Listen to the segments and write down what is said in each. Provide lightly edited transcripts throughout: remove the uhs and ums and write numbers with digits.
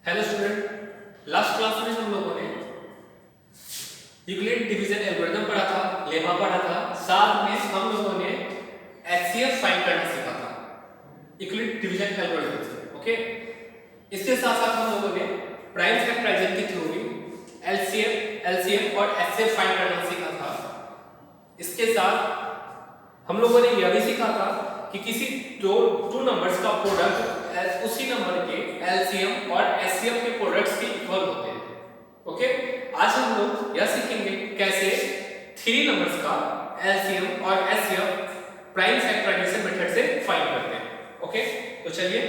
Hello student, last class में हम लोगों ने यूक्लिड डिवीजन एल्गोरिथम पढ़ा था, लेमा पढ़ा था, साथ में हम लोगों ने एचसीएफ फाइंड करना सीखा था यूक्लिड डिवीजन एल्गोरिथम से। ओके, इसके साथ साथ हम लोगों ने प्राइम फैक्टराइजेशन की थ्योरी, एलसीएम और एचसीएफ फाइंड करना सीखा था। इसके साथ हम लोगों ने यह भी सीखा था कि किसी टू नंबर्स का प्रोडक्ट उसी नंबर के एलसीएम और एचसीएफ के प्रोडक्ट्स के इक्वल होते हैं। ओके, आज हम लोग यह सीखेंगे कैसे थ्री नंबर्स का एलसीएम और एचसीएफ प्राइम फैक्टराइजेशन मेथड से फाइंड करते हैं। ओके, तो चलिए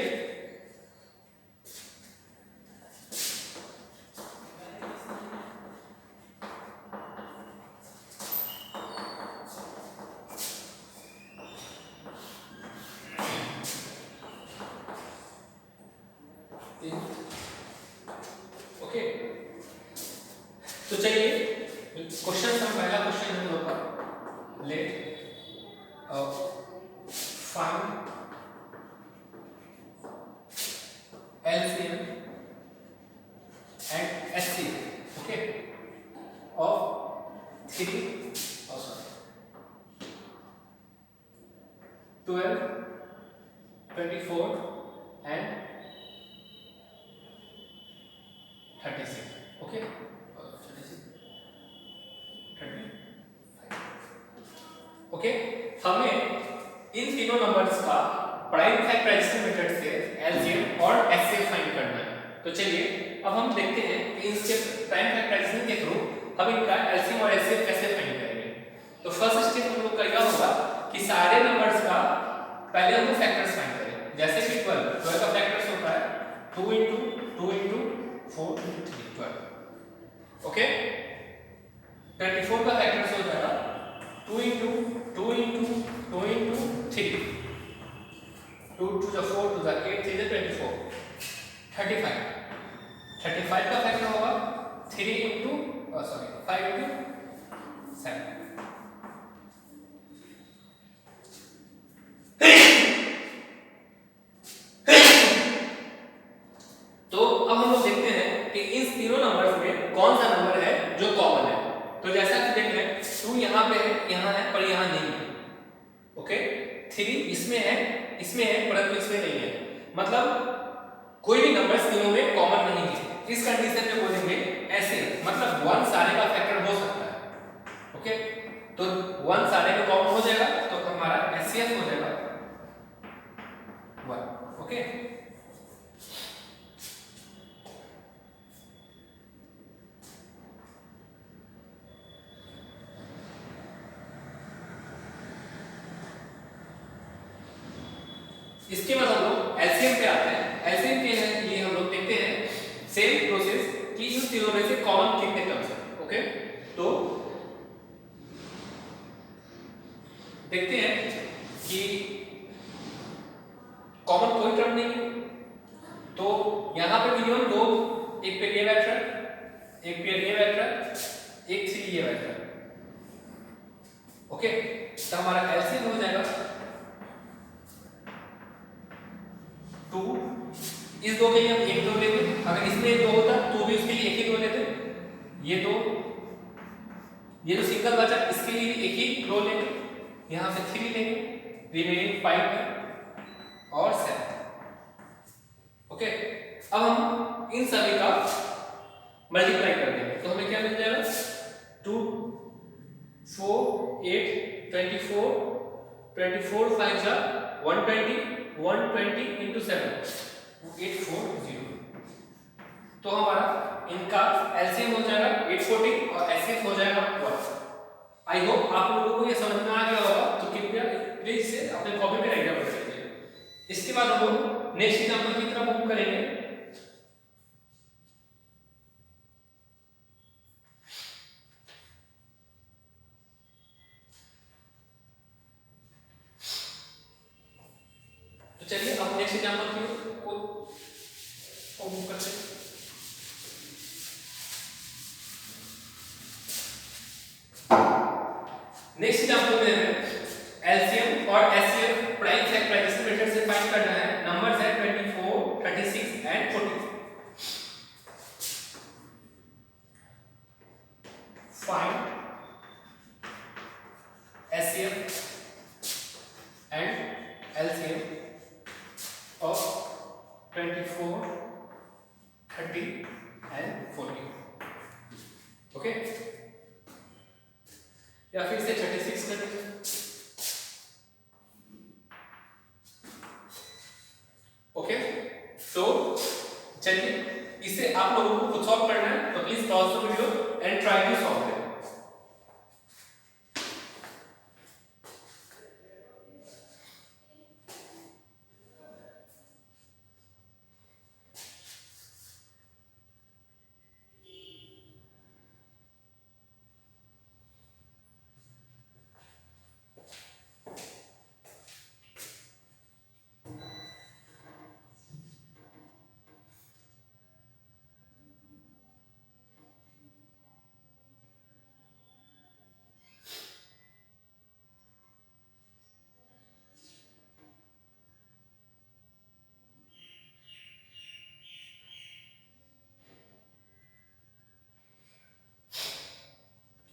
तो चलिए क्वेश्चन का पहला क्वेश्चन हम लोग का let find LCM and HCF okay of 12, 24 and 36। Okay, okay, हमें इन तीनों नंबर्स का प्राइम फैक्टराइजेशन मेथड से एलसीएम और एचसीएफ फाइंड करना है। तो चलिए अब हम देखते हैं कि इसके प्राइम फैक्टराइजेशन के थ्रू हम इनका एलसीएम और एचसीएफ कैसे फाइंड करेंगे। तो फर्स्ट स्टेप हम लोग का यह होगा कि सारे नंबर्स का पहले हम फैक्टर्स फाइंड करें। जैसे कि 12 का फैक्टर्स होता है 2 into 4 into 3 12। ओके, 24 का फैक्टर्स हो जाएगा 2 into 3 2 to the 4 to the 8 3 the 24 35 का फैक्टर होगा 3 into 5 into 7। तो अब हम लोग देखते हैं कि इन तीनों नंबर्स में कौन सा नंबर है जो कॉमन है। तो जैसा कि देख रहे हैं 2 यहाँ पे है, यहाँ है पर यहाँ नहीं है। ओके, 3 इसमें है परंतु इसमें नहीं है। मतलब कोई भी नंबर तीनों में कॉमन नहीं है। इस कंडीशन में बोलेंगे ऐसे, मतलब 1 सारे का फैक्टर हो सकता है। ओके, तो 1 सारे में कॉमन हो जाएगा तो हमारा एचसीएफ हो जाएगा 1। ओके, इसके बाद हम लोग एलसीएम पे आते हैं। एलसीएम के लिए हम लोग देखते हैं सेम प्रोसेस कि इन तीनों में से कॉमन कितने टर्म्स हैं। ओके, तो देखते हैं कि कॉमन कोई टर्म नहीं है। तो यहां पे मिनिमम दो, एक पेयर ये वेक्टर, एक पेयर ये वेक्टर, एक 3 ये वेक्टर। ओके, तो हमारा एलसीएम हो जाएगा 2। इस दो के लिए हम एक दो लेते, अगर इसमें एक दो होता तो भी उसके लिए एक ही दो लेते। ये दो, ये जो सिंगल बचा इसके लिए एक ही रो लेंगे, यहां से 3 लेंगे, रिमेनिंग 5 है और 7। ओके, अब हम इन सभी का मल्टीप्लाई कर देंगे तो हमें क्या मिल जाएगा 2 4 8 24 5 जा 120 into 7 840। तो हमारा इनका एलसीएम हो जाएगा 840 और एचसीएफ हो जाएगा 1। आई होप आप लोगों को ये समझ में आ गया होगा। तो कृपया प्लीज से अपने कॉपी पे राइट डाउन कीजिए। इसके बाद हम लोग नेक्स्ट एग्जांपल की तरफ मूव करेंगे। तो चलिए अब नेक्स्ट एग्जांपल को मूव करते हैं। नेक्स्ट एग्जांपल में हमें एलसीएम और एचसीएफ प्राइम फैक्टराइजेशन मेथड से फाइंड करना है। नंबर्स है 24 36 एंड 40। of 24, 30 and 40. ओके, या फिर से 36 कर दीजिए। ओके, तो चलिए इसे आप लोगों को खुद सॉल्व करना है, तो please pause the video and try to solve it.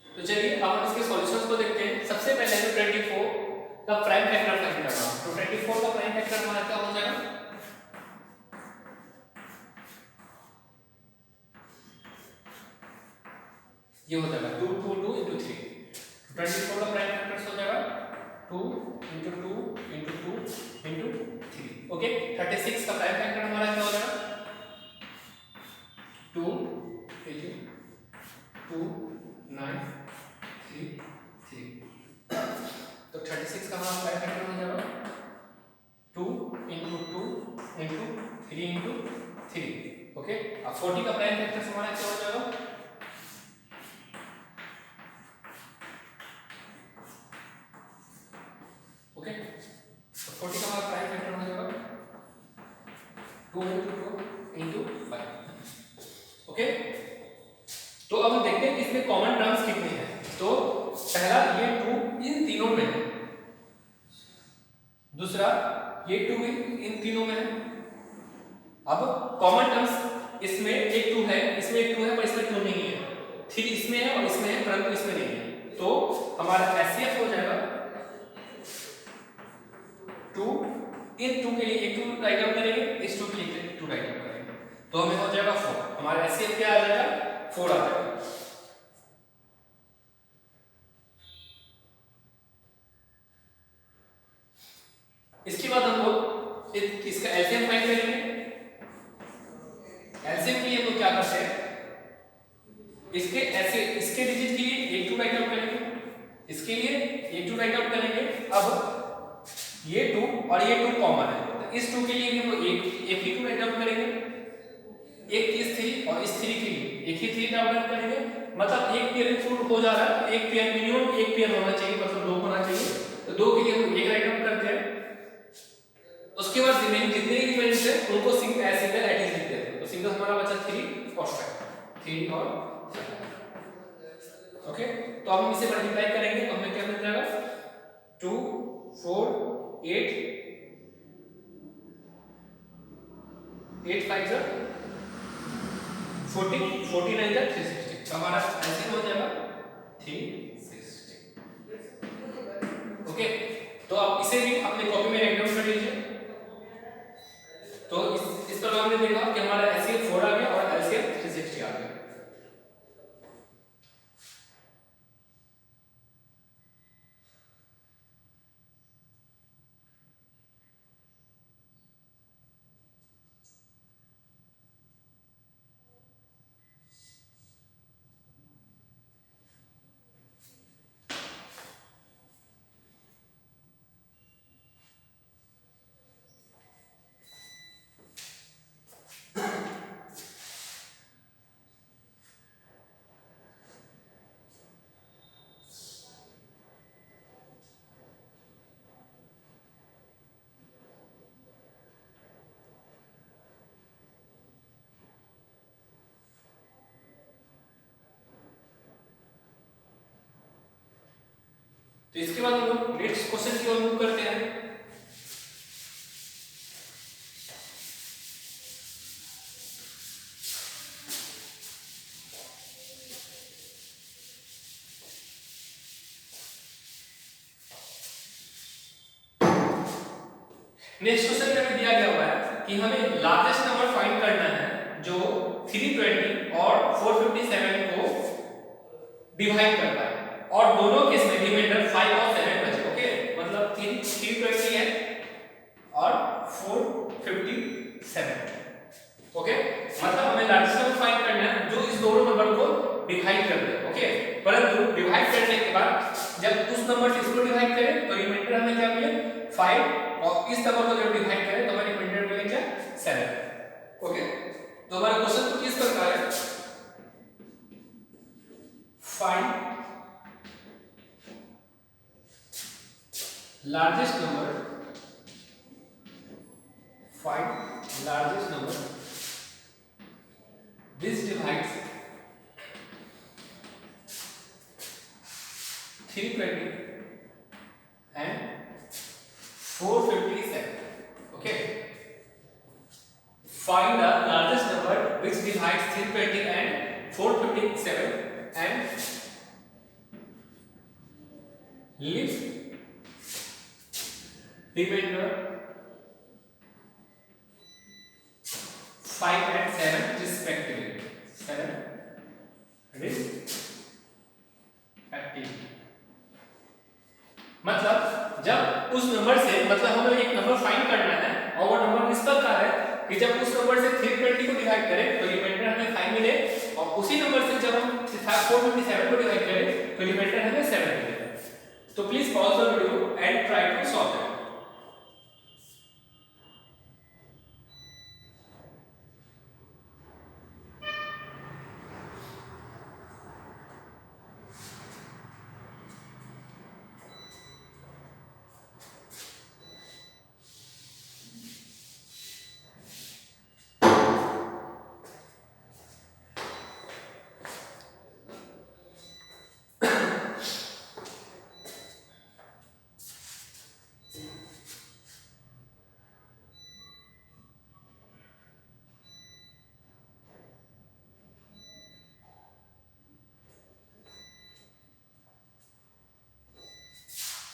तो चलिए अब हम इसके सॉल्यूशंस को देखते हैं। सबसे पहले हमें 24 का प्राइम फैक्टर फाइंड करना है। तो 24 का प्राइम फैक्टर हमारा क्या हो जाएगा, ये हो जाएगा 2 2 2 into 3। 24 का प्राइम फैक्टर हो जाएगा 2 into 2 into 2 into 3। ओके, 36 का प्राइम फैक्टर हमारा क्या हो जाएगा 2 into 2 9 3 3। तो 36 का हमारा प्राइम फैक्टर हो जाएगा 2 into 2 into 3 into 3। ओके, अब 40 का प्राइम फैक्टर हमारा क्या हो जाएगा 40 का हमारा प्राइम फैक्टर हो जाएगा 2 into 5। ओके, तो अब हम देखते हैं कि इसमें कॉमन टर्म्स कितने हैं। तो पहला ये 2 इन तीनों में है, दूसरा ये 2 इन तीनों में है। अब कॉमन टर्म्स इसमें एक 2 है, इसमें एक 2 है, पर इसमें 2 नहीं है। 3 इसमें है और इसमें है, परंतु इसमें नहीं है। तो हमारा एचसीएफ हो जाएगा 2 इन 2 के लिए एक 2 राइट आउट करेंगे, इस 2 के लिए 2 राइट आउट करेंगे, तो हमें हो जाएगा 4। हमारा एचसीएफ क्या आ जाएगा 4 आ जाएगा। इसके बाद हम लोग इसका एलसीएम फाइंड करेंगे। एलसीएम के लिए हम लोग क्या करते हैं, इसके डिजिट के लिए एक 2 राइट आउट करेंगे, इसके लिए एक 2 राइट आउट करेंगे। अब ये 2 और ये 2 कॉमन है, तो इस 2 के लिए भी हम लोग एक ही 2 राइट आउट करेंगे, एक इस 3 और इस 3 के लिए एक ही 3 राइट आउट करेंगे। मतलब एक पेयर इंक्लूड हो जा रहा है, एक पेयर मिनिमम एक पेयर होना चाहिए, मतलब 2 होना चाहिए, तो 2 के लिए हम एक राइट आउट करते हैं। उसके बाद रिमेनिंग जितने एलिमेंट्स हैं उनको सिंगल एटिज लिख देते हैं। तो सिंगल हमारा बचा 3 और 5, 3 और 5। ओके, तो अब हम इसे मल्टीप्लाई करेंगे तो हमें क्या मिल जाएगा 2 4 8 8 5 जा 40 49 जा 360। तो हमारा आंसर हो जाएगा 360। ओके, तो आप इसे भी अपने कॉपी में राइट डाउन कर लीजिए। तो इस पर हमने देखा कि हमारा एचसीएफ 4 आ गया और एलसीएम 360 आ गया। तो इसके बाद हम लोग नेक्स्ट क्वेश्चन की ओर मूव करते हैं। नेक्स्ट क्वेश्चन में हमें दिया गया हुआ है कि हमें लार्जेस्ट नंबर फाइंड करना है जो 320 और 457 को डिवाइड कर पाए और दोनों केस में रिमाइंडर 5 और 7 बचे। ओके, मतलब 320 है और 457। ओके, मतलब हमें लार्जेस्ट नंबर फाइंड करना है जो इस दोनों नंबर को डिवाइड कर दे। ओके, परंतु डिवाइड करने के बाद जब उस नंबर से इसको डिवाइड करें तो रिमाइंडर हमें क्या मिले 5 और इस नंबर को जब डिवाइड करें तो हमें रिमाइंडर मिलेगा 7। ओके, तो हमारा क्वेश्चन कुछ इस प्रकार है, find largest number which divides 320 and 457. Okay, find the largest number which divides 320 and 457 and leave remainder 5 and 7 respectively. 7 respectively. मतलब जब उस नंबर से, मतलब हमें एक नंबर फाइंड करना है और वो नंबर इस प्रकार है कि जब उस नंबर से 320 को डिवाइड करें तो रिमाइंडर हमें 5 मिले और उसी नंबर से जब हम 457 को डिवाइड करें तो रिमाइंडर हमें 7 मिले। तो please pause the video and try to solve it.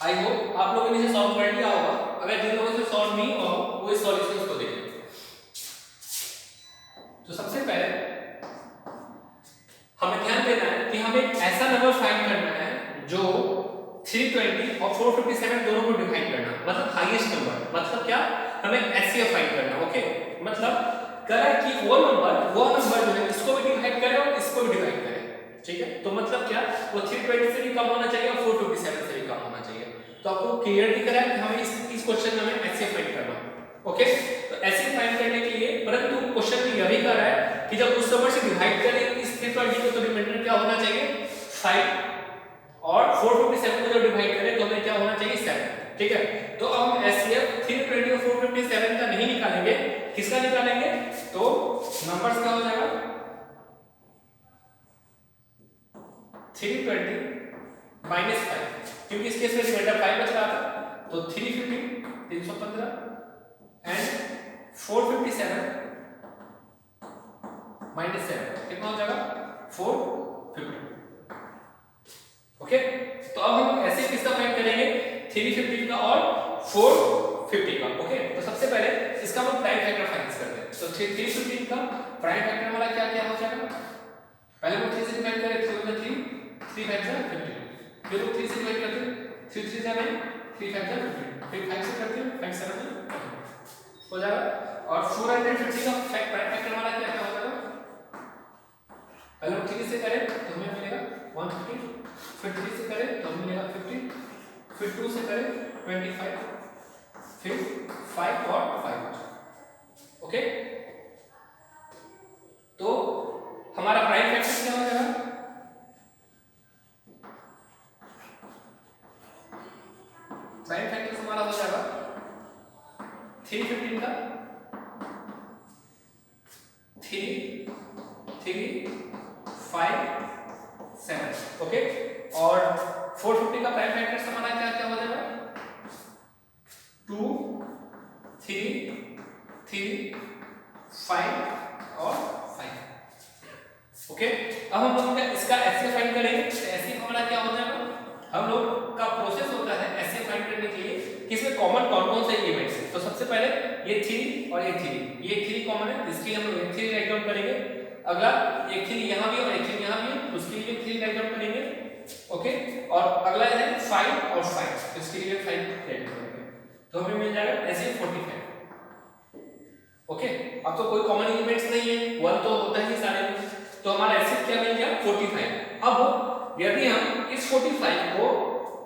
I hope आप लोगों ने इसे सॉल्व कर लिया होगा। अगर जिन लोगों से सॉल्व नहीं हुआ हो वो इस सॉल्यूशंस को देखें। तो सबसे पहले हमें ध्यान देना है कि हमें ऐसा नंबर फाइंड करना है जो 320 और 457 दोनों को डिवाइड करना, मतलब हाईएस्ट नंबर। मतलब क्या, हमें एचसीएफ फाइंड करना। ओके, मतलब करा कि वो नंबर जो है इसको भी डिवाइड करे और इसको भी डिवाइड करे। ठीक है, तो मतलब क्या, वो 320 से भी कम होना चाहिए और 457 से भी कम होना चाहिए। तो आपको क्लियर दिख रहा है कि हमें इस क्वेश्चन में हमें एचसीएफ फाइंड करना। ओके, तो एचसीएफ फाइंड करने के लिए, परंतु क्वेश्चन में यह भी कर रहा है कि जब उस नंबर से डिवाइड करें इस 320 को तो रिमाइंडर क्या होना चाहिए 5 और 457 को जब डिवाइड करें तो हमें क्या होना चाहिए 7। ठीक है, तो अब हम एचसीएफ 320 और 457 का नहीं निकालेंगे, किसका निकालेंगे, तो नंबर्स क्या हो जाएगा 320 माइनस 5, क्योंकि इस केस में रिमाइंडर 5 बच रहा था, तो 315 एंड 457 माइनस 7 कितना हो जाएगा 450। ओके, तो अब हम ऐसे किसका फाइंड करेंगे 350 का और 450 का। ओके, तो सबसे पहले इसका हम प्राइम फैक्टर फाइंड करते हैं। तो 350 का प्राइम फैक्टर हमारा क्या क्या हो जाएगा, पहले वो 3 से डिवाइड करें, 3 में 3 3 5 जा 50, फिर वो 3 से डिवाइड करते हैं, 3 3 जा 9, 3 5 जा 50, फिर 5 से करते हैं, 5 7 हो जाएगा। और 450 का प्राइम फैक्टर हमारा क्या क्या हो जाएगा, पहले 3 से करें तो हमें मिलेगा 150, फिर 3 से करें तो हमें मिलेगा 50, फिर 2 से करें 25, फिर 5 और 5। ओके, तो हमारा प्राइम फैक्टर क्या हो जाएगा, प्राइम फैक्टर हमारा हो जाएगा 315 का 3 3 5 7। ओके, और 450 का प्राइम फैक्टर हमारा क्या क्या हो जाएगा 2 3 3 5 और 5। ओके, अब हम इसका एचसीएफ फाइंड करेंगे। तो एचसीएफ हमारा क्या हो जाएगा, हम लोग का प्रोसेस होता है ऐसे फाइंड करने के लिए कि इसमें कॉमन कौन कौन से एलिमेंट्स हैं। तो सबसे पहले ये 3 और ये 3, ये 3 कॉमन है, इसके लिए हम लोग 3 राइट डाउन करेंगे। अगला एक 3 यहाँ भी और एक 3 यहाँ भी है, तो उसके लिए 3 राइट डाउन करेंगे। ओके, और अगला है 5 और 5, तो इसके लिए 5 राइट डाउन करेंगे, तो हमें मिल जाएगा ऐसे 45। ओके, अब तो कोई कॉमन एलिमेंट्स नहीं है, 1 तो होता ही सारे में, तो हमारा एसिड क्या मिल गया 45। अब यदि हम इस 45 को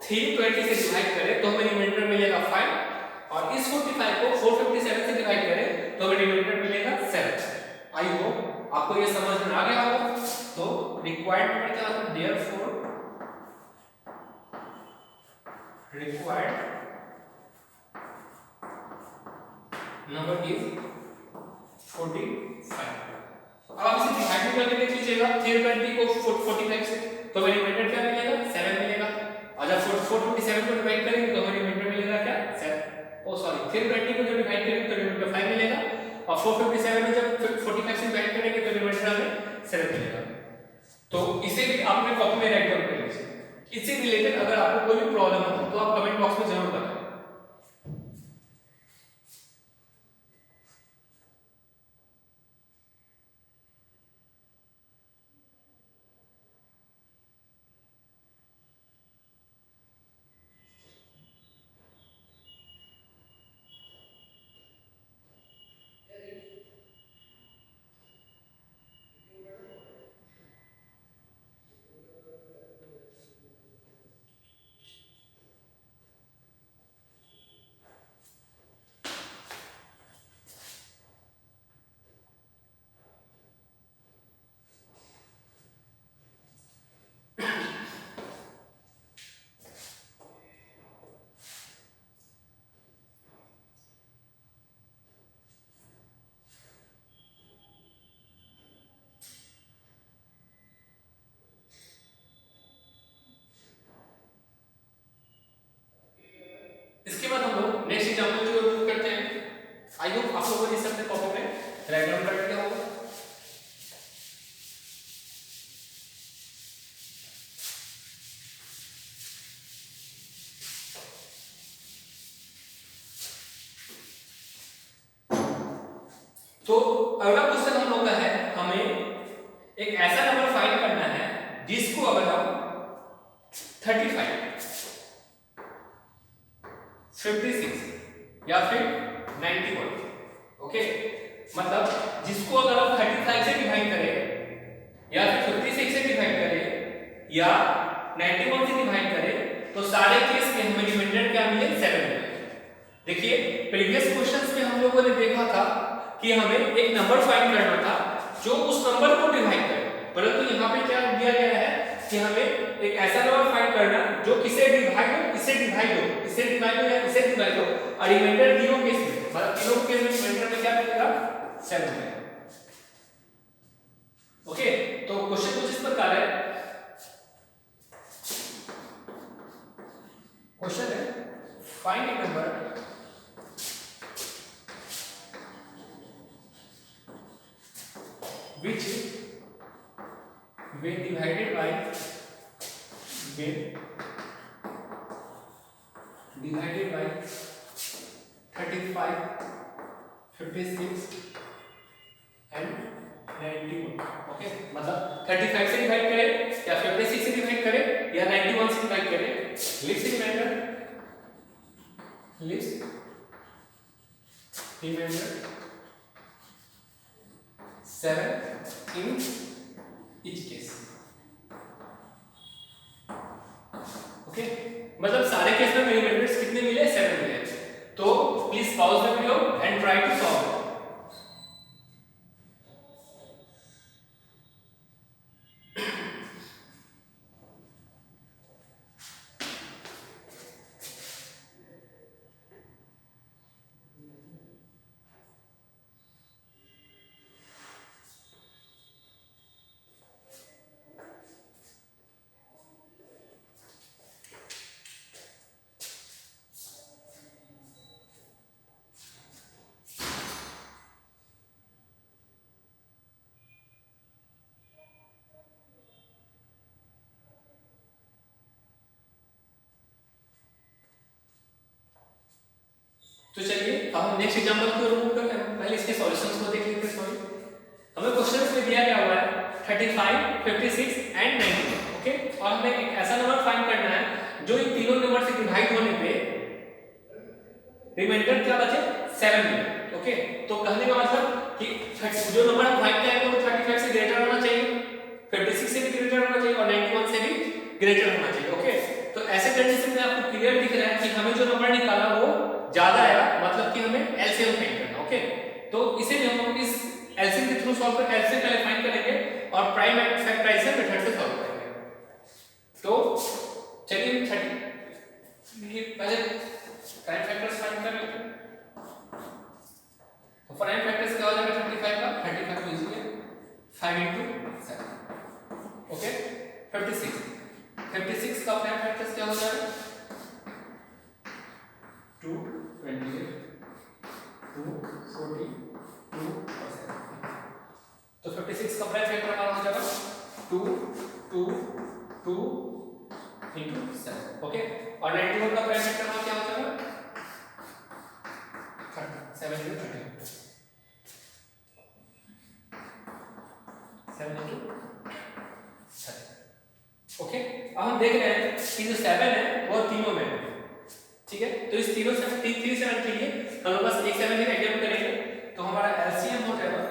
320 से डिवाइड करें तो हमें रिमाइंडर मिलेगा 5, और इस 45 को 457 से डिवाइड करें तो हमें रिमाइंडर मिलेगा 7। आई होप आपको ये समझ में आ गया होगा। तो रिक्वायर्ड नंबर क्या होता है, देयरफॉर रिक्वायर्ड नंबर इज 45। अब आप इसे डिवाइड करके देख लीजिएगा 320 को 45 से, तो हमें रिमाइंडर क्या मिलेगा 7 मिलेगा, और जब 457 को डिवाइड करेंगे तो हमें रिमाइंडर मिलेगा क्या 7, ओ सॉरी 320 को जब डिवाइड करेंगे तो रिमाइंडर 5 मिलेगा, और 457 में जब 45 से डिवाइड करेंगे तो रिमाइंडर हमें 7 मिलेगा। तो इसे भी आपने कॉपी में राइट डाउन कर लीजिए। इससे रिलेटेड अगर आपको कोई भी प्रॉब्लम हो तो आप कमेंट बॉक्स में जरूर बताएं। इसके बाद हम लोग नेक्स्ट एग्जांपल की ओर मूव करते हैं। आई होप आप लोगों ने इस अपने कॉपी में राइट डाउन कर लिया होगा। तो अगला क्वेश्चन हम लोग का है, हमें एक ऐसा नंबर फाइंड करना है जिसको अगर हम 35, 56 या फिर 91, ओके, मतलब जिसको अगर हम 35 से डिवाइड करें या फिर 56 से डिवाइड करें या 91 से डिवाइड करें तो सारे केस में हमें रिमाइंडर क्या मिले 7 मिले। देखिए प्रीवियस क्वेश्चंस में हम लोगों ने देखा था कि हमें एक नंबर फाइंड करना था जो उस नंबर को डिवाइड करे, परंतु यहाँ पे क्या दिया गया है कि हमें एक ऐसा नंबर फाइंड करना जो किसे डिवाइड हो, इससे डिवाइड हो, इससे डिवाइड हो या इससे डिवाइड हो, और रिमाइंडर तीनों केस में, मतलब तीनों केस में रिमाइंडर में क्या मिलेगा 7 मिलेगा। ओके, तो क्वेश्चन कुछ इस प्रकार है, क्वेश्चन है find A number which when divided by 35, 56 and 91, okay, मतलब 35 से डिवाइड करें या 56 से डिवाइड करें या 91 से डिवाइड करें, list remainder 7 in each case, okay, मतलब सारे केस में रिमाइंडर्स कितने मिले 7 मिले। तो please pause the video and try to solve. तो चलिए अब हम नेक्स्ट एग्जांपल को रिमूव करते हैं। पहले इसके सॉल्यूशंस को देख लेते हैं। सॉरी, हमें क्वेश्चन में दिया क्या हुआ है 35, 56 एंड 91। ओके, और हमें एक ऐसा नंबर फाइंड करना है जो इन तीनों नंबर से डिवाइड होने पे रिमाइंडर क्या बचे 7 मिले। ओके, तो कहने का मतलब कि जो नंबर हम फाइंड करेंगे वो 35 से ग्रेटर होना चाहिए, 56 से भी ग्रेटर होना चाहिए और 91 से भी ग्रेटर होना चाहिए। ओके, तो ऐसे कंडीशन में आपको क्लियर दिख रहा है कि हमें जो नंबर निकाला वो ज्यादा आया, मतलब कि हमें एलसीएम फाइंड करना। ओके, तो इसे भी हम लोग इस एलसीएम के थ्रू सॉल्व कर एलसीएम पहले फाइंड करेंगे और प्राइम फैक्टराइजेशन मेथड से सॉल्व करेंगे। तो चलिए 30 ये पहले प्राइम फैक्टर्स फाइंड कर लेते हैं। तो प्राइम फैक्टर्स क्या हो जाएगा 35 का 35 को लीजिए 5 into 7। ओके, 56 का प्राइम फैक्टर्स क्या हो जाएगा 2, 28, 2, 40, 2 और 7। तो 56 का प्राइम फैक्टर हमारा हो जाएगा 2, 2, 2 into 7। ओके, और 91 का प्राइम फैक्टर हमारा क्या हो जाएगा 7 into 30। 7 into 30। ओके, अब हम देख रहे हैं कि जो 7 है वो तीनों में है। ठीक है, तो इस तीनों से 3 7 के लिए हम लोग बस एक 7 ही एग्जाम करेंगे तो हमारा एलसीएम हो जाएगा।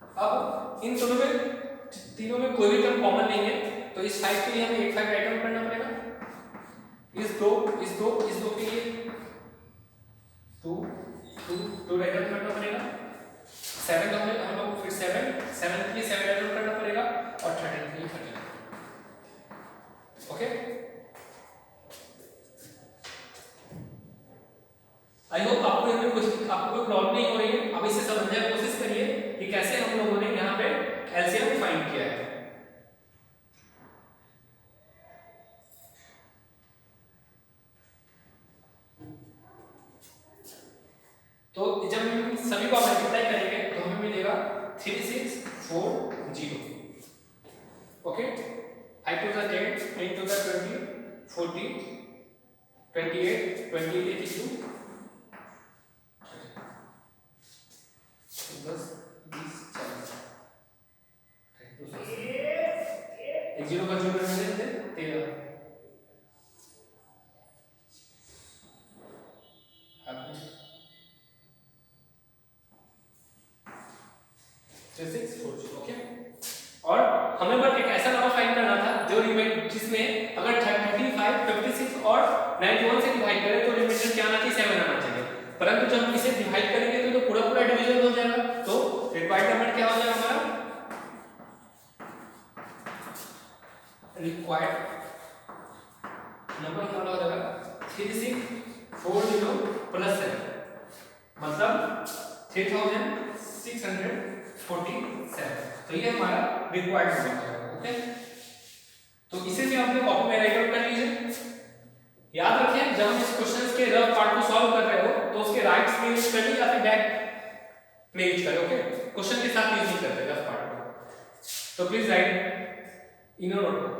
अब इन दोनों में तीनों में कोई भी टर्म कॉमन नहीं है, तो इस 5 के लिए हमें एक 5 राइट डाउन करना पड़ेगा। इस दो के लिए 2 राइट डाउन करना पड़ेगा। 7 का हम लोग फिर 7 के लिए 7 राइट डाउन करना पड़ेगा और 13 के लिए 13। ओके, आई होप आपको इसमें कुछ आपको कोई प्रॉब्लम नहीं हो रही है। अब इसे समझने की कोशिश करिए कि कैसे हम लोगों ने यहाँ पे एलसीएम फाइंड किया है। तो जब हम सभी को मल्टीप्लाई करेंगे तो हमें मिलेगा 3640। Okay, 5 to the 10, 10 to the 20, 40, 28, 28, 82, 10, 20, 40। एक जीरो का जोड़ करने से 13। ओके, और हमें बस एक ऐसा नंबर फाइंड करना था जो जिसमें अगर 35, 56 और 91 से डिवाइड करें तो रिमाइंडर क्या आना चाहिए 7 आना चाहिए। परंतु जब हम इसे डिवाइड करेंगे तो पूरा पूरा डिवीजन हो जाएगा। तो रिक्वायर्ड नंबर क्या हो जाएगा हमारा रिक्वायर्ड नंबर हमारा हो जाएगा 3640 प्लस 7, मतलब 3647। तो ये हमारा रिक्वायर्ड नंबर है। ओके, तो इसे भी आपने कॉपी में राइट आउट कर लीजिए। याद रखें जब हम इस क्वेश्चंस के रफ पार्ट को सॉल्व कर रहे हो तो उसके राइट्स में यूज करिए या फिर बैक में यूज करें। ओके, क्वेश्चन के साथ यूज नहीं करते रफ पार्ट को। तो please right in your notebook.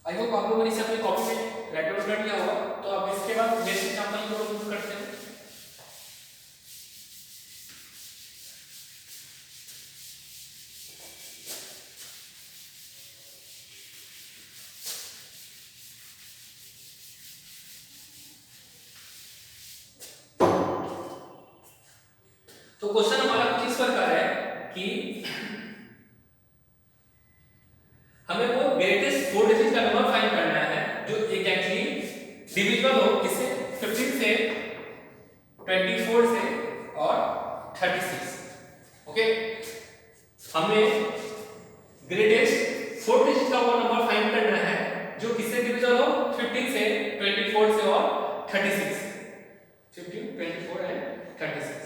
I hope आप लोगों ने इसे अपनी कॉपी में राइट आउट कर लिया होगा। तो अब इसके बाद नेक्स्ट एग्जांपल को हम करते हैं। तो क्वेश्चन हमारा कुछ इस प्रकार है कि हमें वो ग्रेटेस्ट 4 डिजिट का नंबर फाइंड करना है जो एग्जैक्टली डिविजिबल हो किससे 15 से 24 से और 36। ओके, हमें ग्रेटेस्ट 4 डिजिट का वो नंबर फाइंड करना है जो किससे डिविजिबल हो 15 से 24 से और 36। 15, 24 एंड 36।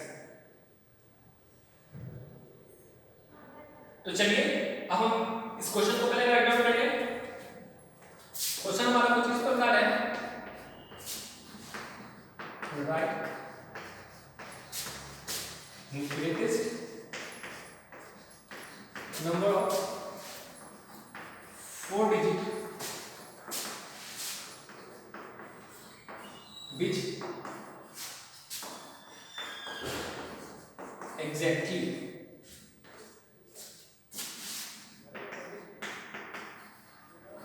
तो चलिए अब हम इस क्वेश्चन को पहले राइट डाउन करिए। क्वेश्चन हमारा कुछ इस प्रकार है, right greatest number of 4 digit which exactly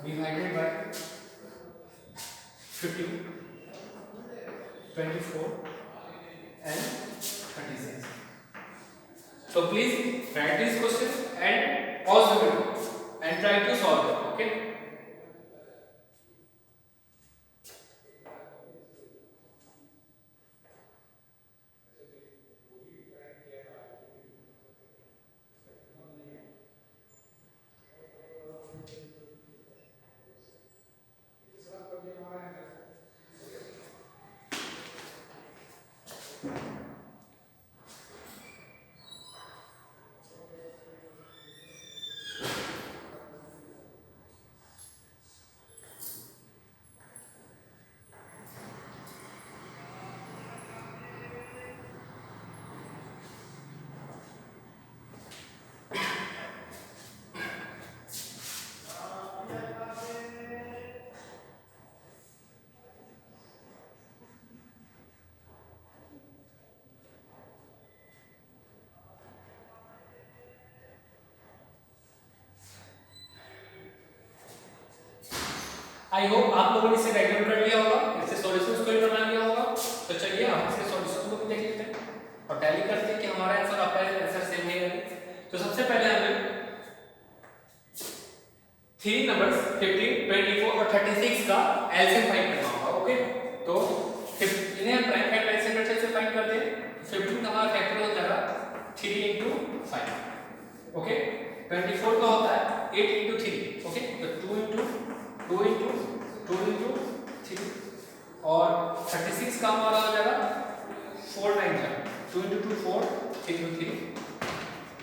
divided by 15, 24 and 36. So please write this question and pause the video and try to solve it. Okay. I hope आप लोगों ने इसे राइट डाउन कर लिया होगा, इससे सॉल्यूशंस को भी बना लिया होगा। तो चलिए हम इसके सॉल्यूशन को भी देख लेते हैं और टैली करते हैं कि हमारा आंसर आपका आंसर सेम है या नहीं। तो सबसे पहले हमें 3 नंबर्स 15, 24 और 36 का एलसीएम फाइंड करना होगा। ओके, तो इन्हें हम प्राइम फैक्टर एलसीएम मेथड से फाइंड करते हैं। 15 का हमारा फैक्टर हो जाएगा 3 * 5। ओके, 24 का होता है 8 * 3। ओके, तो 2 * 3 और 36 का हमारा हो जाएगा 4 9 2 * 2 4 3 * 3।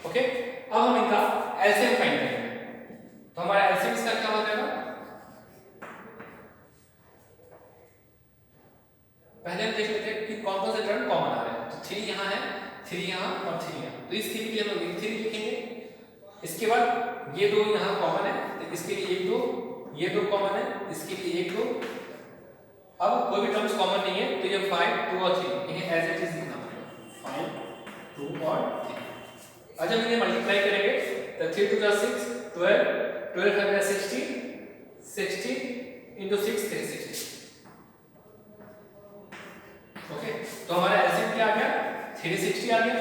ओके, अब हम इनका एलसीएम फाइंड करेंगे। तो हमारा एलसीएम इसका क्या हो जाएगा, पहले हम देख लेते हैं कि कौन कौन से टर्म कॉमन आ रहे हैं। तो 3 यहाँ है, 3 यहाँ और 3 यहाँ, तो इस 3 के लिए हम 3 लिखेंगे। इसके बाद ये 2 यहाँ कॉमन है, तो इसके लिए 1 2, ये 2 कॉमन है, इसके लिए 1 2। अब कोई भी टर्म्स कॉमन नहीं है, तो ये 5 2 और 3 इन्हें एज इट इज लिखना पड़ेगा, 5 2 और 3। अब जब इन्हें मल्टीप्लाई करेंगे तो 3 2 6 12 12 5 60 60 * 6 360। ओके, तो हमारा एलसीएम क्या आ गया 360 आ गया।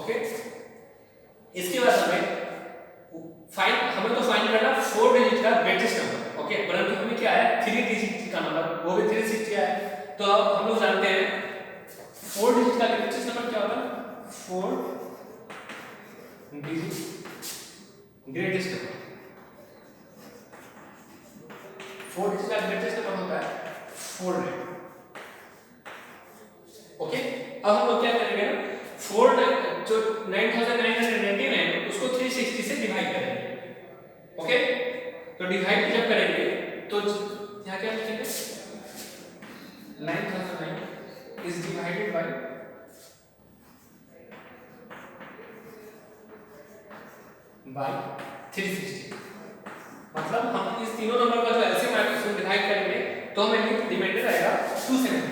ओके, इसके बाद हमें तो फाइंड करना 4 डिजिट का ग्रेटेस्ट नंबर। ओके, परंतु हमें क्या है 3 डिजिट का नंबर, वो भी 360 है। तो अब हम लोग जानते हैं 4 डिजिट का ग्रेटेस्ट नंबर क्या होता है, 4 डिजिट ग्रेटेस्ट नंबर। 4 डिजिट का ग्रेटेस्ट नंबर होता है 4। ओके, अब हम लोग क्या करेंगे ना 4 जो 9999 उसको 360 से डिवाइड करेंगे। ओके, तो डिवाइड जब करेंगे तो यहाँ क्या लिखेंगे 9009 इज डिवाइडेड बाय 360। मतलब हम इस तीनों नंबर का जो एलसीएम है उसको डिवाइड करेंगे तो हमें रिमाइंडर आएगा 270।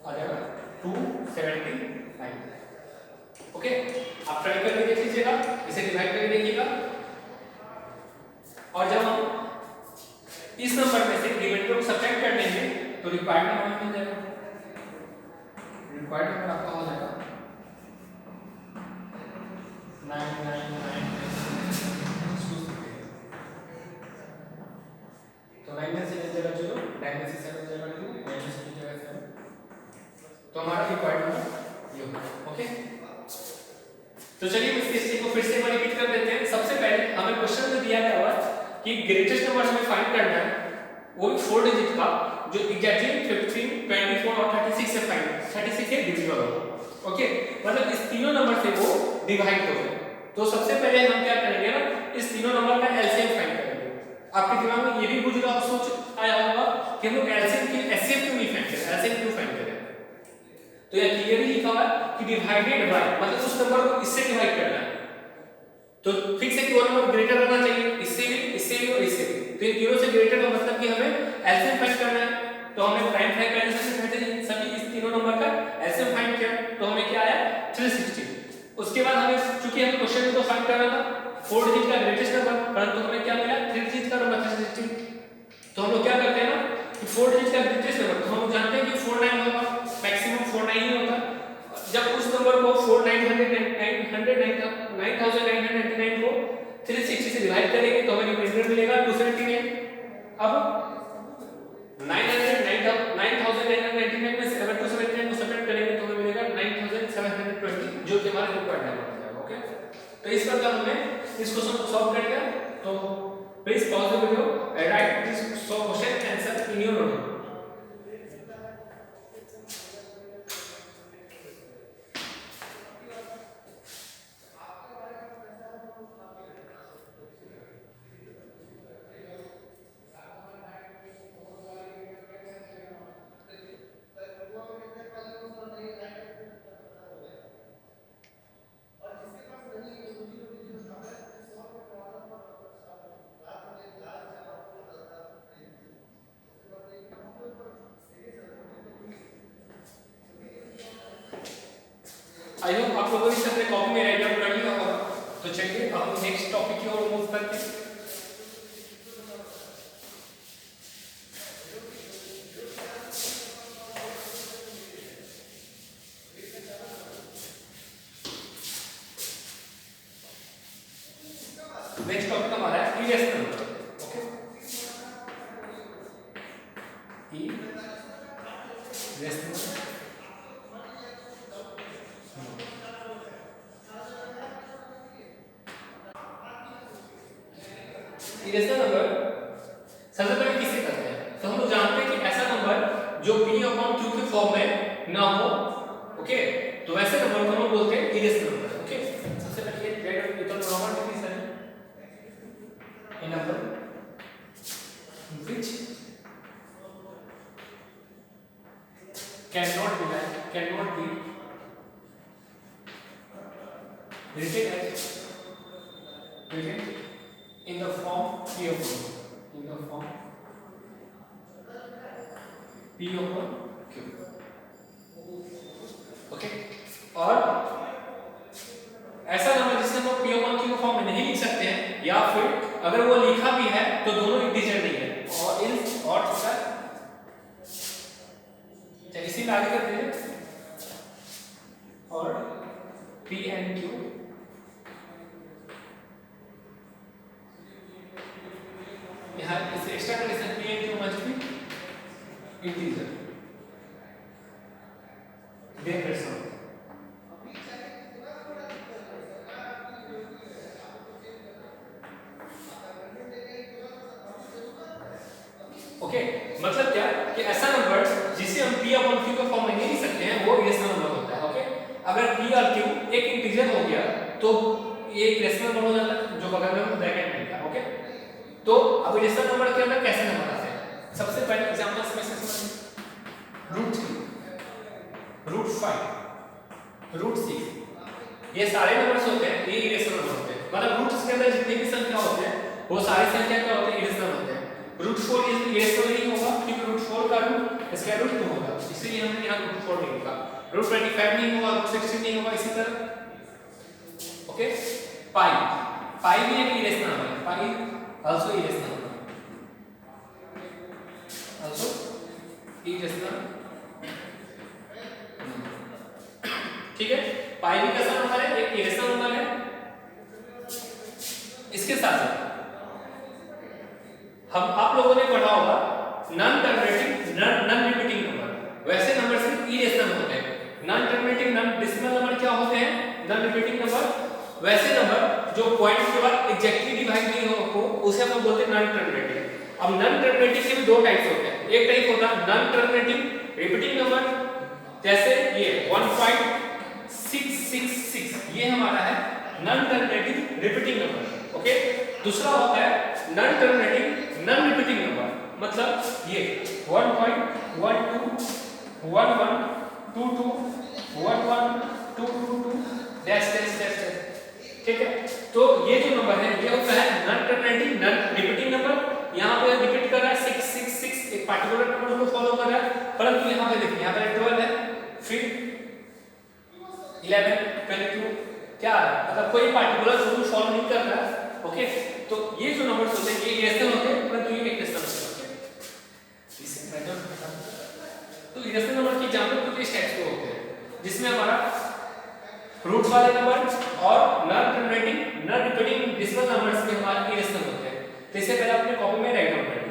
आ जाएगा 279। ओके, आप ट्राई करके देख लीजिएगा, इसे डिवाइड करके देखिएगा। और जब हम इस नंबर में सब्ट्रैक्ट कर देंगे तो रिक्वायर्ड नंबर मिल जाएगा। रिक्वायर्ड नंबर आपका हो जाएगा 999। तो 9 में से मिल जाएगा 0, 9 में से 7 मिल जाएगा 2, 9 में से मिल जाएगा 7। तो हमारा रिक्वायर्ड नंबर ये होगा। ओके, तो चलिए इस स्टेप को फिर से रिपीट कर देते हैं। सबसे पहले हमें क्वेश्चन में दिया गया हुआ कि ग्रेटेस्ट नंबर हमें फाइंड करना है, वो भी 4 डिजिट का, जो एग्जैक्टली 15, 24 और 36 से फाइंड 36 से डिविजिबल हो। ओके, मतलब इस तीनों नंबर से वो डिवाइड हो जाए। तो सबसे पहले हम क्या करेंगे ना, इस तीनों नंबर का एलसीएम फाइंड करेंगे। आपके दिमाग में ये भी बुझ रहा सोच आया होगा कि हम लोग एलसीएम की एचसीएफ क्यों नहीं फाइंड करें, एलसीएम क्यों फाइंड करें। तो ये क्लियरली लिखा हुआ है कि डिवाइडेड बाय, मतलब उस नंबर को इससे डिवाइड करना है। तो फिक्स है कि वो नंबर ग्रेटर होना चाहिए, इससे भी और इससे भी। तो इन तीनों से ग्रेटर का मतलब कि हमें एलसीएम फाइंड करना है। तो हमने प्राइम फैक्टराइजेशन से पहले सभी इस तीनों नंबर का एलसीएम फाइंड किया, तो हमें क्या आया 360। उसके बाद हमें चूंकि हमें क्वेश्चन में तो फाइंड करना था 4 डिजिट का ग्रेटेस्ट नंबर, परंतु हमें क्या मिला 3 डिजिट का नंबर 360। तो हम लोग क्या करते हैं ना कि 4 डिजिट का ग्रेटेस्ट नंबर, तो हम लोग जानते हैं कि 49 होगा, मैक्सिमम 49 ही होता। जब उस नंबर को 9999 को 360 से डिवाइड करेंगे तो हमें रिमाइंडर मिलेगा 279। अब 9999 में से अगर 279 को सब्ट्रैक्ट करेंगे तो हमें मिलेगा 9720, जो कि हमारा रिक्वायर्ड नंबर हो जाएगा। ओके, तो इस प्रकार हमने इस क्वेश्चन को सॉल्व कर लिया। तो please pause the video and right this question answer in your note. I hope आप लोगों ने इसे अपने कॉपी में राइट डाउन कर लिया होगा। तो चलिए अब हम नेक्स्ट टॉपिक की ओर मूव करते हैं। नेक्स्ट टॉपिक हमारा है irrational number. Okay, irrational irrational number सबसे पहले किसे कहते हैं? तो हम लोग जानते हैं कि ऐसा नंबर जो p/q के फॉर्म में ना हो। ओके, तो वैसे नंबर को हम बोलते हैं इरेशनल नंबर। ओके, सबसे पहले ये रेड और नॉर्मल डेफिनेशन है। a number which cannot be written in the form p/q, in the form p/q। Okay, और ऐसा नंबर जिसे हम p/q के फॉर्म में नहीं लिख सकते हैं, या फिर अगर वो लिखा भी है तो दोनों इंटीजर नहीं है, और इस और इसका इसी में आगे करते हैं। और p and q यहाँ इस extra condition p and q must be integer. Okay, मतलब क्या कि ऐसा नंबर जिसे हम p/q के फॉर्म में नहीं लिख सकते हैं वो इरेशनल नंबर होता है। ओके, अगर p और q एक इंटीजर हो गया तो ये एक इरेशनल नंबर हो जाता है, जो बगल में ब्रैकेट में लिखा। ओके, तो अब इरेशनल नंबर के अंदर कैसे नंबर आते हैं? सबसे पहले एग्जांपल में से समझिए √3, √5, √6, ये सारे नंबर्स होते हैं, ये इरेशनल नंबर होते हैं। मतलब रूट्स के अंदर जितनी भी संख्या होते हैं वो सारी संख्या क्या होते हैं? इरेशनल होते हैं। √4 इरेशनल नहीं होगा क्योंकि √4 का रूट स्क्वायर रूट 2 होगा, इसलिए हमने यहाँ √4 नहीं लिखा। √25 नहीं होगा, √16 नहीं होगा, इसी तरह। ओके, पाई भी एक इरेशनल नंबर है, pi also irrational number, also irrational, ठीक है। पाई भी कैसा नंबर है, एक इरेशनल नंबर है। इसके साथ साथ हम आप लोगों ने पढ़ा होगा non terminating non repeating number, वैसे नंबर सिर्फ इरेशनल होते हैं। Non terminating non decimal number क्या होते हैं, नॉन रिपीटिंग नंबर, वैसे नंबर जो पॉइंट के बाद एग्जैक्टली डिवाइड नहीं हो उसे हम बोलते हैं नॉन टर्मिनेटिंग। अब नॉन टर्मिनेटिंग के भी दो टाइप्स होते हैं, एक टाइप होता है नॉन टर्मिनेटिंग रिपीटिंग नंबर, जैसे ये 1.666 ये हमारा है non terminating repeating number, okay. दूसरा होता है non terminating non repeating number, मतलब ये 1.11221122 डैश डैश डैश, ठीक है। तो ये जो नंबर है ये होता है non terminating non repeating number. यहाँ पे रिपीट कर रहा है 666, एक पार्टिकुलर नंबर को फॉलो कर रहा है, परंतु यहाँ पे देखिए यहाँ पे 12 है, फिर 11, 22 क्या है, मतलब कोई पार्टिकुलर रूल फॉलो नहीं कर रहा है, ओके। तो ये जो नंबर्स होते हैं ये इरेशनल होते हैं, परंतु ये इरेशनल होते हैं। तो इरेशनल नंबर की एग्जांपल कुछ इस टाइप के होते हैं, जिसमें हमारा रूट वाले नंबर और non terminating non repeating decimal numbers में हमारे इरेशनल होते हैं। तो इससे पहले अपने कॉपी में राइट डाउन कर लीजिए।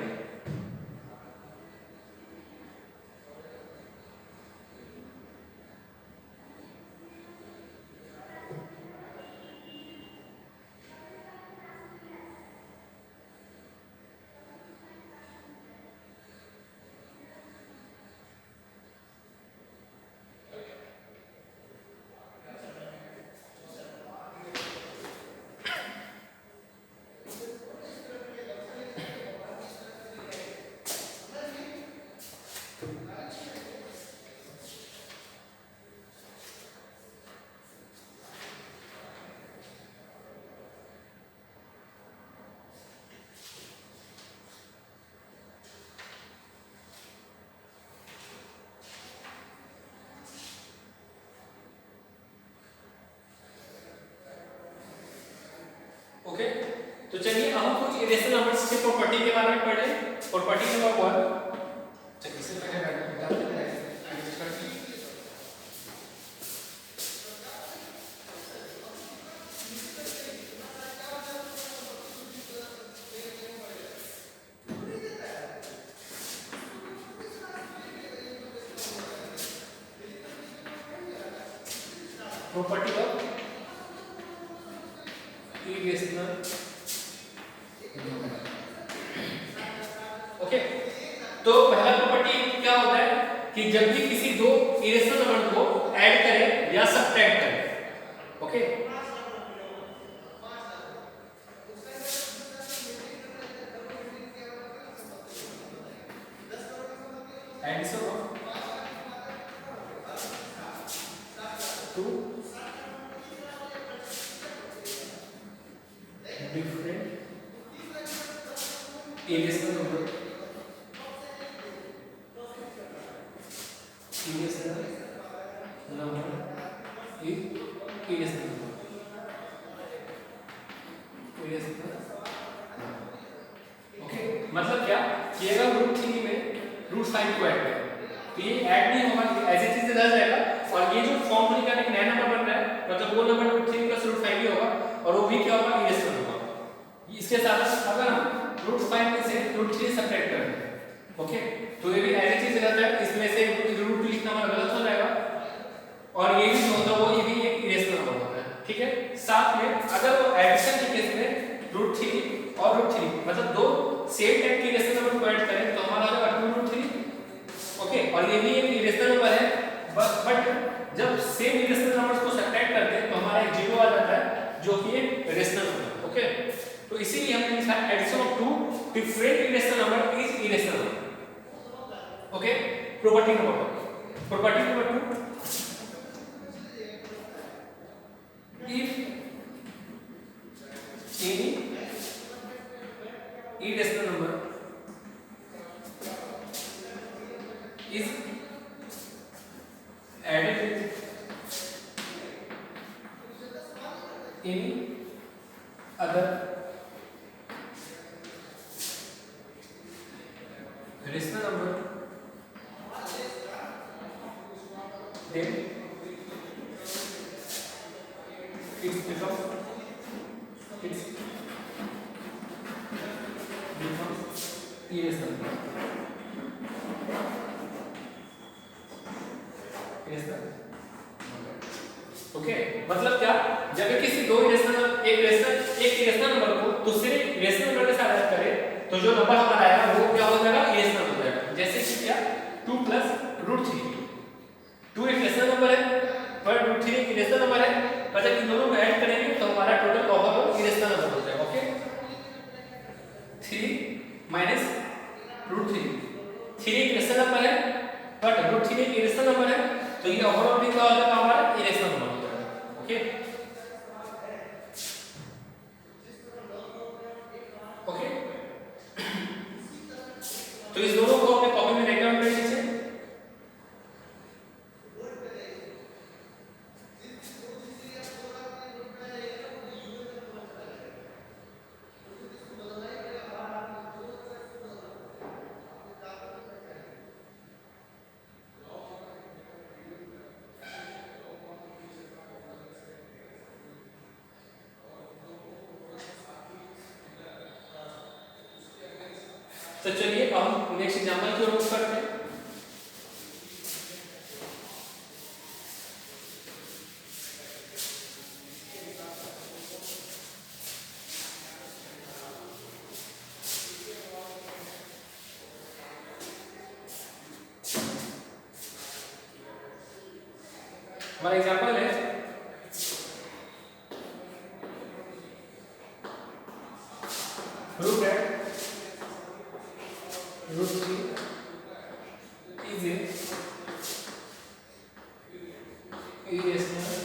ओके, तो चलिए अब हम कुछ इरेशनल नंबर्स की प्रॉपर्टी के बारे में पढ़ें। प्रॉपर्टी नंबर 1, चलिए इससे पहले प्रॉपर्टी ऑफ इरेशनल, ओके। तो पहला प्रॉपर्टी क्या होता है कि जब भी किसी दो इरेशनल नंबर को ऐड करें या सब्ट्रैक्ट करें, okay, addition of two different irrational number, irrational number is irrational number, irrational, okay. मतलब क्या कि अगर रूट 3 में रूट 5 को ऐड करें तो ये ऐड नहीं होगा, एज इट इज रह जाएगा, और ये जो फॉर्म निकालने का नया नंबर बन रहा है मतलब वो नंबर रूट 3 प्लस रूट 5 ही होगा, और वो भी क्या होगा, इरेशनल होगा। इसके साथ अगर हम रूट 5 में से रूट 3 सब्ट्रैक्ट करें, ओके, तो ये भी एज इट इज रहता है, इसमें से रूट 2 लिखना हमारा गलत हो जाएगा, और ये भी जो होता है वो ये भी एक इरेशनल नंबर होता है, ठीक है। साथ में अगर वो एडिशन के केस में रूट 3 और रूट 3 मतलब दो सेम टाइप के इरेशनल नंबर को ऐड करें तो हमारा आ जाएगा 2 रूट 3, ओके, और ये भी एक इरेशनल नंबर है, बट जब सेम इरेशनल नंबर्स को सब्ट्रैक्ट करते हैं तो हमारा एक जीरो आ जाता है जो कि एक रेशनल नंबर, ओके। तो इसीलिए हमने लिखा addition of two different irrational number is irrational number, okay. Property number 2, if any irrational number is added with any other rational number then it's become irrational. Okay, मतलब क्या, जब किसी दो irrational number को दूसरे इरेशनल नंबर के साथ add करें तो जो नंबर हमारा आएगा वो क्या हो जाएगा, इरेशनल हो जाएगा। जैसे कि क्या 2 + √3, 2 एक रेशनल नंबर है पर √3 एक इरेशनल नंबर है, पर जब इन दोनों को ऐड करेंगे तो हमारा टोटल ओवरऑल इरेशनल नंबर हो जाएगा। ओके, 3 - √3, 3 एक रेशनल नंबर है बट √3 एक इरेशनल नंबर है, तो ये ओवरऑल भी क्या हो जाएगा, हमारा इरेशनल नंबर हो जाएगा। ओके ओके, तो इस दोनों को अपने कॉपी में राइट डाउन कर लीजिए। तो चलिए अब हम नेक्स्ट एग्जांपल की ओर रुख करते हैं। हमारा एग्जांपल है √3 is a irrational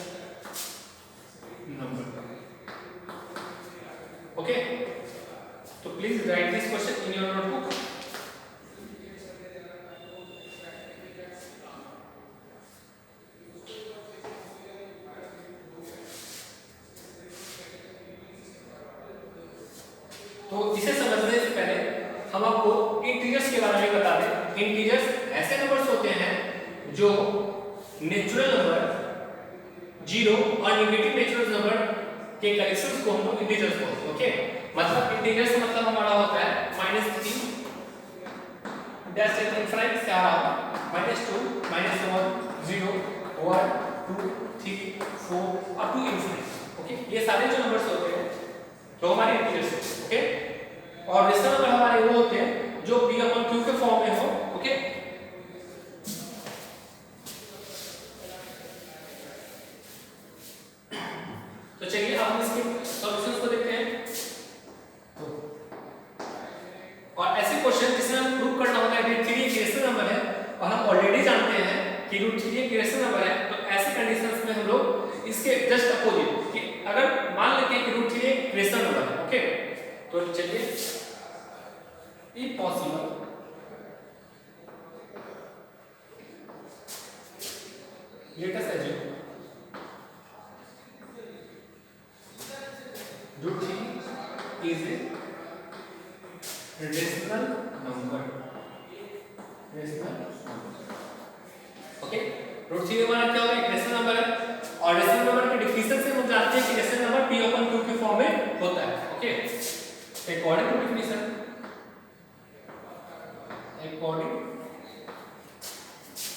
number. Okay, so please write this question in your notebook. तो इसे समझने से पहले हम आपको इंटीजर्स के बारे में बता दें। इंटीजर्स ऐसे नंबर्स होते हैं जो नेचुरल नंबर, जीरो और नेगेटिव नेचुरल नंबर के कलेक्शंस को हम लोग इंटीजर्स बोलते हैं। ओके, मतलब इंटीजर्स का मतलब हमारा होता है -3 डैश से इंफिनिटी से आ रहा है -2 -1 0 1 2 3 4 अप टू इंफिनिटी। ओके, ये सारे जो नंबर्स होते हैं तो हमारे इंटीजर्स हैं। ओके, और रेशनल नंबर हमारे वो होते हैं जो p/q के फॉर्म में हो। ओके, तो चलिए अब हम इसके सॉल्यूशंस को देखते हैं। और ऐसे क्वेश्चन जिसमें हम प्रूव करना होता है कि √3 एक रेशनल नंबर है और हम ऑलरेडी जानते हैं कि √3 एक रेशनल नंबर है, तो ऐसे कंडीशंस में हम लोग इसके जस्ट अपोजिट कि अगर मान लेते हैं कि √3 एक रेशनल नंबर है। ओके, तो चलिए if possible let us assume √3 is a rational number। Okay, √3 हमारा क्या होगा, एक रेशनल नंबर है और रेशनल नंबर के डिफिनेशन से हम जानते हैं कि रेशनल नंबर p/q के फॉर्म में होता है। Okay, according to definition, according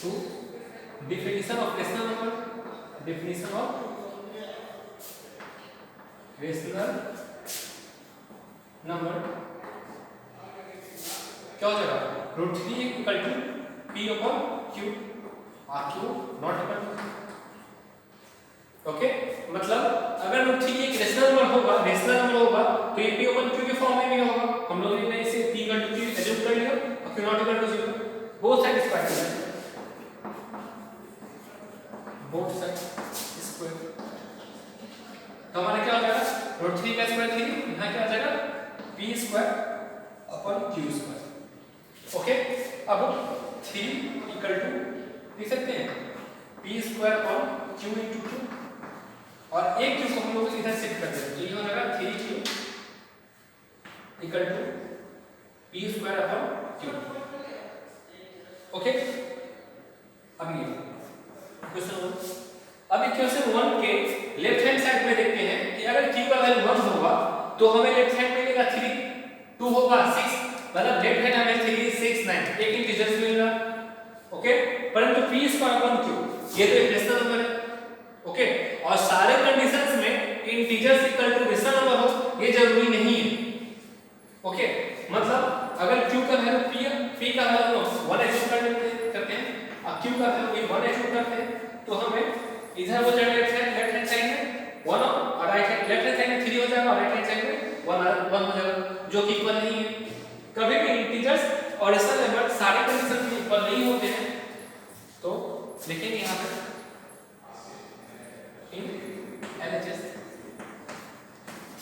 to definition of rational number, definition of rational number क्या हो जाएगा, √3 equal to p/q और q not equal to। Okay, मतलब अगर √3 एक रेशनल नंबर होगा तो ये p/q के फॉर्म में भी होगा। हम लोग ने इसे p = q एज्यूम कर लिया, q not equal to 0, both side square कर दें, बोथ साइड स्क्वायर। तो हमारा क्या हो जाएगा, √3 का स्क्वायर 3, यहां क्या आ जाएगा p²/q²। ओके, अब 3 = लिख सकते हैं p²/q × q और एक q को हम लोग इधर शिफ्ट कर देंगे, तो ये हो जाएगा 3q = p²/q। ओके, अब ये क्वेश्चन इक्वेशन 1 के लेफ्ट हैंड साइड में देखते हैं कि अगर q का वैल्यू 1 होगा तो हमें लेफ्ट हैंड मिलेगा 3, 2 होगा 6, मतलब लेफ्ट हैंड हमें 3 6 9 एक इंटीजर्स मिलेगा। ओके, परंतु p स्क्वायर अपॉन q ये तो एक रेशनल नंबर है। ओके, और सारे कंडीशंस में integers equal to rational number हो ये जरूरी नहीं है। ओके, मतलब अगर q का वैल्यू p का वैल्यू 1 एज्यूम करते हैं और q का वैल्यू 1 एज्यूम करते हैं तो हमें इधर वो जाएगा लेफ्ट हैंड साइड में 1 और right hand left hand side में 3 हो जाएगा और राइट हैंड साइड में 1 हो जाएगा जो कि इक्वल नहीं है। कभी भी इंटीजर्स और रेशनल नंबर सारे कंडीशन में इक्वल नहीं होते हैं। तो देखेंगे यहां पे इन LHS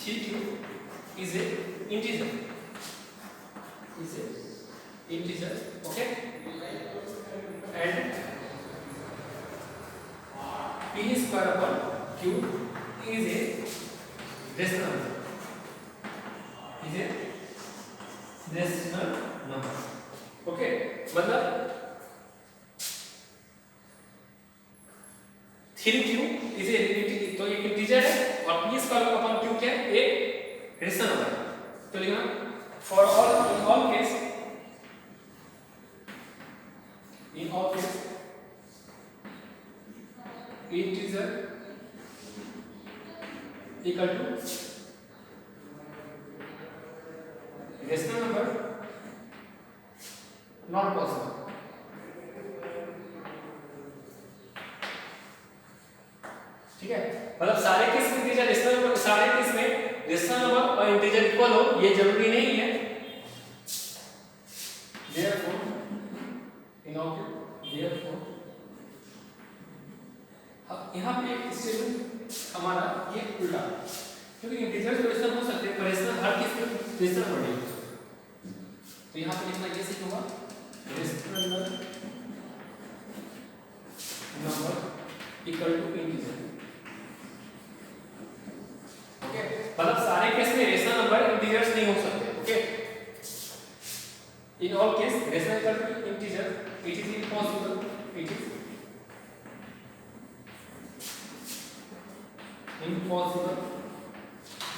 3q is a integer okay, and p square upon q is a rational number okay, मतलब 3q is a तो एक इंटीजर है और p स्क्वायर अपॉन q क्या है एक रेशनल नंबर है। तो लिखना for all case integer equal to rational number not possible। ठीक है, मतलब सारे केस में इंटीजर रेशनल नंबर सारे केस में रेशनल नंबर और इंटीजर इक्वल हो ये जरूरी नहीं है। therefore यहाँ पे एक स्टेटमेंट हमारा ये उल्टा, क्योंकि इंटीजर तो रेशनल हो सकते हैं पर रेशनल हर केस में रेशनल नंबर नहीं हो सकते। तो यहाँ पे लिखना कैसे होगा rational number equal to integer. Okay, मतलब सारे केस में रेशनल नंबर इंटीजर्स नहीं हो सकते। Okay, in all case rational equal to integer it is impossible, it is impossible,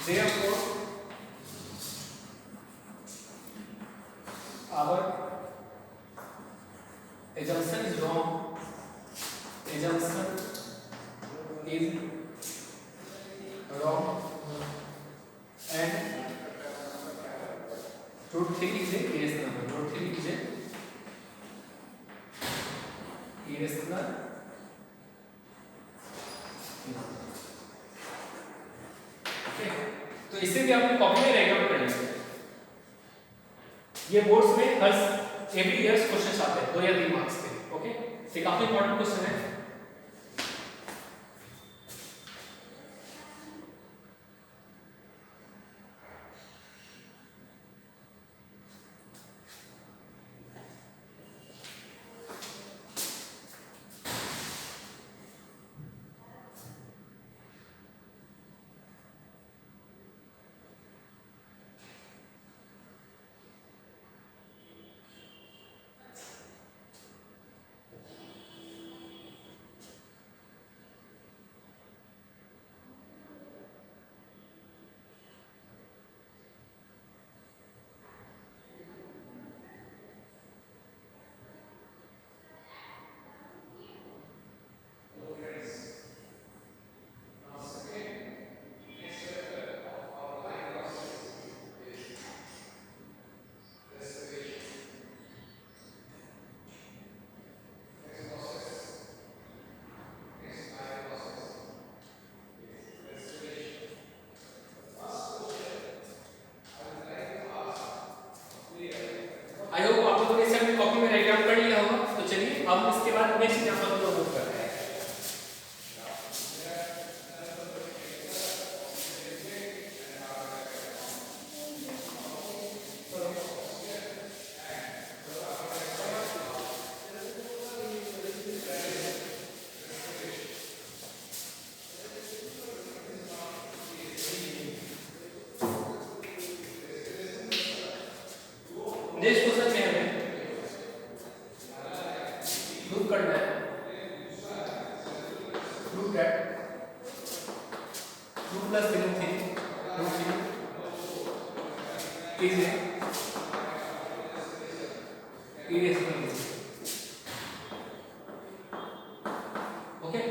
therefore our assumption is wrong, assumption is wrong and root 3 is a irrational number, root 3 is a irrational number। Okay, तो इसे भी आपने copy में write down करना है। ये boards में हर every year questions आते हैं 2 या 3 मार्क्स के। ओके, ये काफी इंपॉर्टेंट क्वेश्चन है। आई होप आप लोगों ने इसे अपनी कॉपी में राइट डाउन कर लिया होगा। तो चलिए अब इसके बाद नेक्स्ट एग्जांपल को मूव करते हैं। नेक्स्ट क्वेश्चन में हमें प्रूव करना है irrational is. Okay,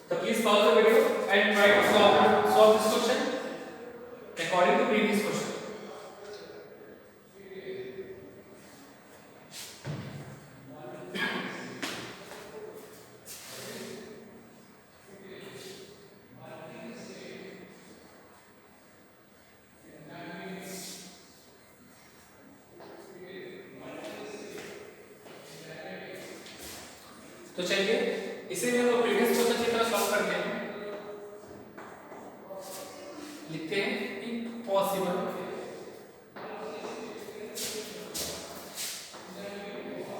so please pause the video and try to solve this question according to previous question. तो चलिए इसे भी हम लोग प्रीवियस क्वेश्चन की तरह सॉल्व करते हैं। लिखते हैं impossible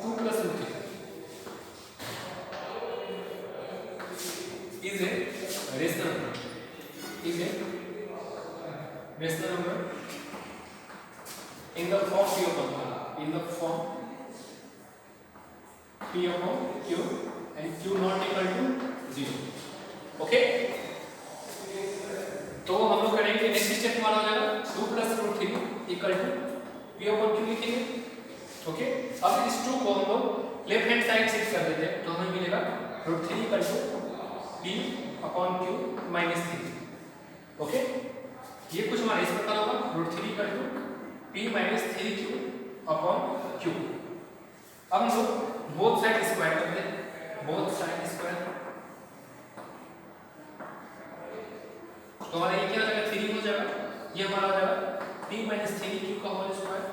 two plus root is a rational number in the form P upon Q and Q not equal to 0. Okay, तो हम लोग करेंगे नेक्स्ट स्टेप हमारा हो जाएगा 2 plus root 3 equal to P upon Q लिखेंगे। ओके, अब इस 2 को हम लोग लेफ्ट हैंड साइड शिफ्ट कर देते हैं तो हमें मिलेगा root 3 equal to P upon Q minus 3। Okay, ये कुछ हमारा इस प्रकार होगा root 3 equal to P minus 3Q upon Q। अब हम लोग बोथ साइड स्क्वायर करते हैं, बोथ साइड स्क्वायर तो हमारा ये क्या हो जाएगा 3 हो जाएगा, ये हमारा हो जाएगा P माइनस 3Q का whole square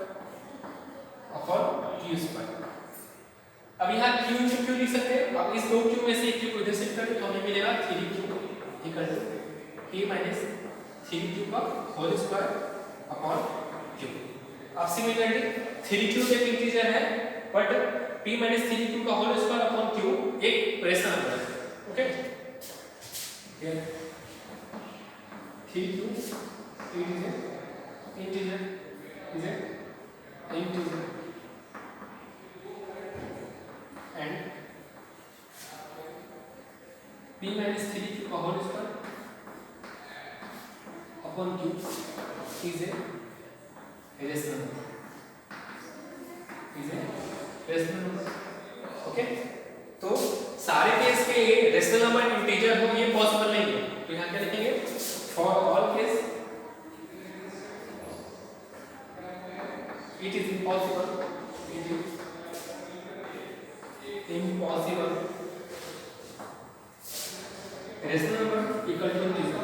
upon Q square. अब यहाँ Q इंटू Q लिख सकते हैं। अब इस 2Q में से एक Q को इधर शिफ्ट करें तो हमें मिलेगा 3Q equal to P minus 3Q का होल स्क्वायर अपॉन Q। अब सिमिलरली 3Q एक इंटीजर है बट P माइनस 3Q का होल स्क्वायर अपॉन Q एक रेशनल नंबर है। Okay, 3Q integer and P minus 3Q का whole square upon Q is a rational number. Okay, तो सारे case के रेशनल नंबर इंटीजर हो ये पॉसिबल नहीं है, तो यहाँ क्या लिखेंगे for all case it is impossible rational number equal to integer,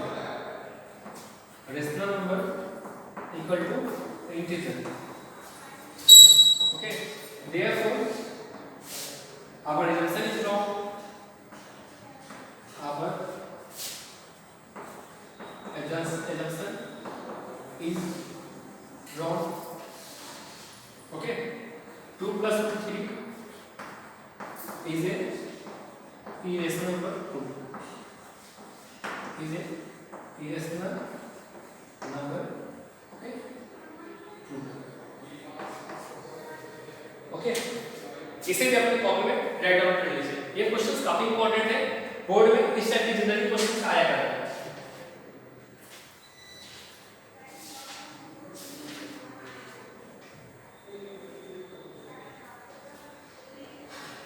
rational number equal to integer. Okay, therefore our assumption is wrong, our assumption is wrong। okay, 2 plus 3 is a irrational number, 2 is a irrational number, okay, 2। Okay, इसे भी अपने copy में write down कर लीजिए। ये questions काफी important है, board में इस टाइप के जनरल क्वेश्चंस आया करेंगे।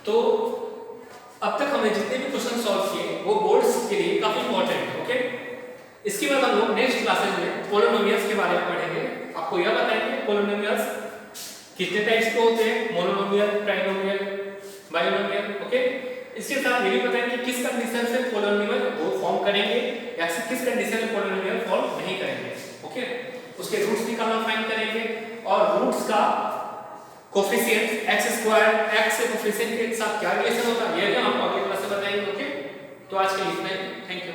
तो अब तक हमने जितने भी क्वेश्चन सॉल्व किए वो बोर्ड्स के लिए काफी इंपॉर्टेंट है। ओके, इसके बाद हम लोग नेक्स्ट क्लासेस में पोलिनोमियल्स के बारे में पढ़ेंगे। आपको यह बताएंगे पोलिनोमियल्स कितने टाइप्स के होते हैं, मोनोनोमियल, ट्राइनोमियल, बाइनोमियल। ओके, इसके साथ ये भी बताएंगे कि किस कंडीशन से पोलिनोमियल वो फॉर्म करेंगे या किस कंडीशन में पोलिनोमियल फॉर्म नहीं करेंगे। ओके, उसके रूट्स निकालना फाइंड करेंगे और रूट्स का कोफिशिएंट x² x से कोफिशिएंट के साथ क्या रिलेशन होता है ये भी हम अगले क्लास में बताएंगे। ओके, तो आज के लिए इतना ही, थैंक यू।